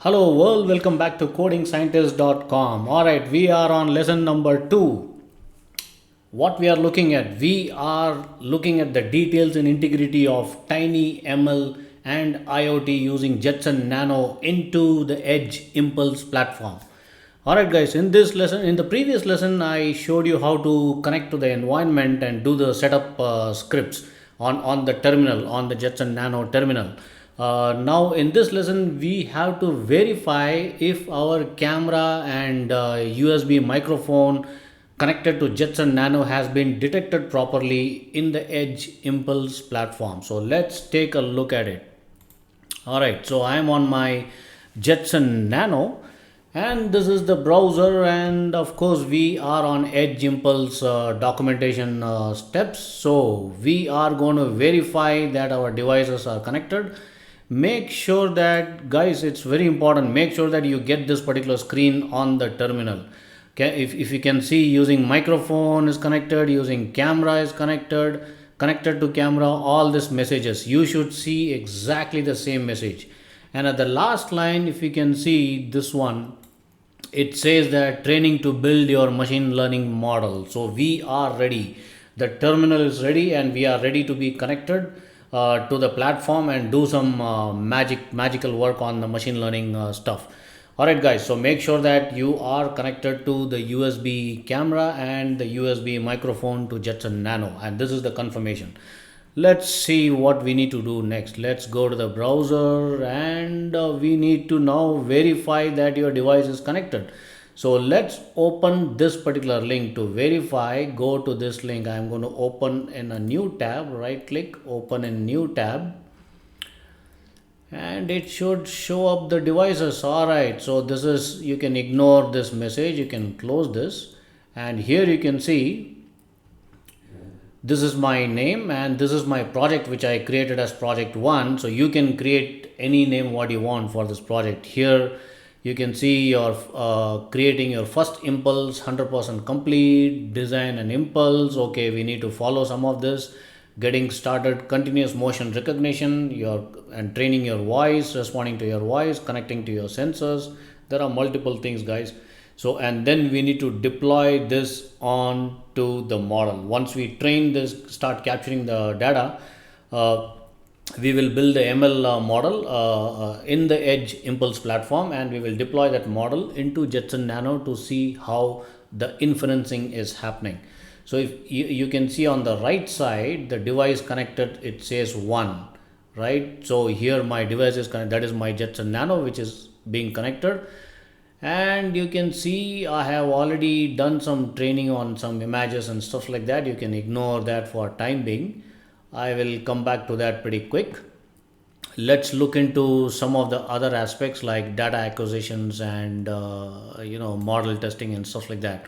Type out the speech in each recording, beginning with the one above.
Hello world, welcome back to codingscientist.com. Alright, we are on lesson number 2. What we are looking at? We are looking at the details and integrity of tiny ML and IoT using Jetson Nano into the Edge Impulse platform. Alright guys, in this lesson, in the previous lesson, I showed you how to connect to the environment and do the setup scripts on the terminal, on the Jetson Nano terminal. Now in this lesson we have to verify if our camera and USB microphone connected to Jetson Nano has been detected properly in the Edge Impulse platform. So let's take a look at it. Alright, so I am on my Jetson Nano and this is the browser, and of course we are on Edge Impulse documentation steps. So we are going to verify that our devices are connected. Make sure that, guys, it's very important, make sure that you get this particular screen on the terminal. Okay, if you can see, using microphone is connected, using camera is connected to camera, all these messages, you should see exactly the same message. And at the last line, if you can see this one, it says that training to build your machine learning model. So we are ready, the terminal is ready, and we are ready to be connected to the platform and do some magical work on the machine learning stuff. Alright guys, so make sure that you are connected to the USB camera and the USB microphone to Jetson Nano, and this is the confirmation. Let's see what we need to do next. Let's go to the browser, and we need to now verify that your device is connected. So let's open this particular link to verify. Go to this link. I'm going to open in a new tab, right click, open in new tab, and it should show up the devices. Alright, so this is, you can ignore this message, you can close this, and here you can see this is my name and this is my project which I created as project 1. So you can create any name what you want for this project. Here you can see your creating your first impulse, 100% complete, design and impulse. Okay, we need to follow some of this. Getting started, continuous motion recognition, and training your voice, responding to your voice, connecting to your sensors. There are multiple things, guys. So, and then we need to deploy this on to the model. Once we train this, start capturing the data, we will build the ML model in the Edge Impulse platform, and we will deploy that model into Jetson Nano to see how the inferencing is happening. So if you can see on the right side, the device connected, it says 1, right? So here my device is connected, that is my Jetson Nano which is being connected. And you can see I have already done some training on some images and stuff like that. You can ignore that for time being. I will come back to that pretty quick. Let's look into some of the other aspects like data acquisitions and model testing and stuff like that.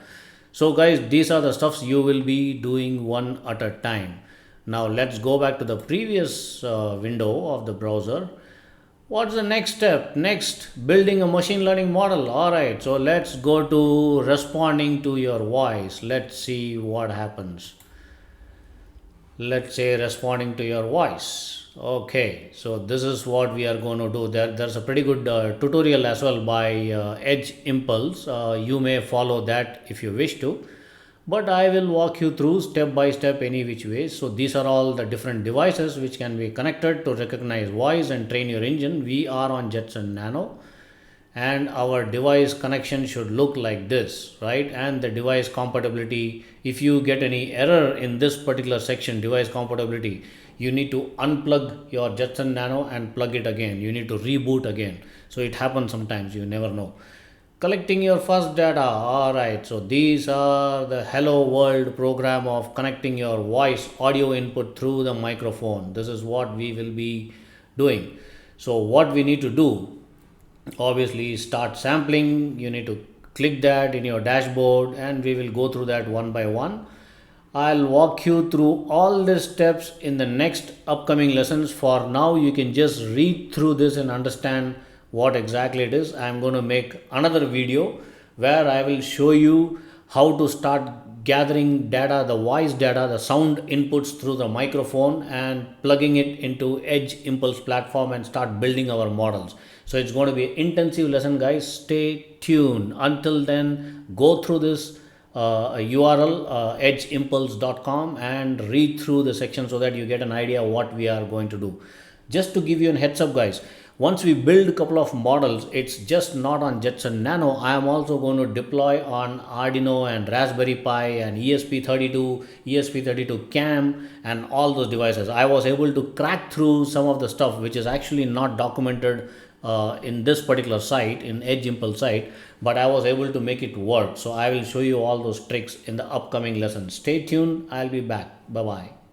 So guys, these are the stuffs you will be doing one at a time. Now let's go back to the previous window of the browser. What's the next step? Next, building a machine learning model. Alright, so let's go to responding to your voice. Let's see what happens. Let's say responding to your voice. Okay, so this is what we are going to do. There's a pretty good tutorial as well by Edge Impulse. You may follow that if you wish to, but I will walk you through step by step any which way. So these are all the different devices which can be connected to recognize voice and train your engine. We are on Jetson Nano, and our device connection should look like this, right? And the device compatibility, if you get any error in this particular section, device compatibility, you need to unplug your Jetson Nano and plug it again. You need to reboot again. So it happens sometimes, you never know. Collecting your first data. Alright, so these are the hello world program of connecting your voice audio input through the microphone. This is what we will be doing. So what we need to do, obviously start sampling. You need to click that in your dashboard, and we will go through that one by one. I'll walk you through all the steps in the next upcoming lessons. For now, you can just read through this and understand what exactly it is. I'm going to make another video where I will show you how to start gathering data, the voice data, the sound inputs through the microphone and plugging it into Edge Impulse platform and start building our models. So it's going to be an intensive lesson, guys. Stay tuned. Until then, go through this URL, edgeimpulse.com, and read through the section so that you get an idea what we are going to do. Just to give you a heads up, guys, once we build a couple of models, it's just not on Jetson Nano. I am also going to deploy on Arduino and Raspberry Pi and ESP32, ESP32 CAM, and all those devices. I was able to crack through some of the stuff which is actually not documented in this particular site, in Edge Impulse site, but I was able to make it work. So I will show you all those tricks in the upcoming lesson. Stay tuned. I'll be back. Bye bye.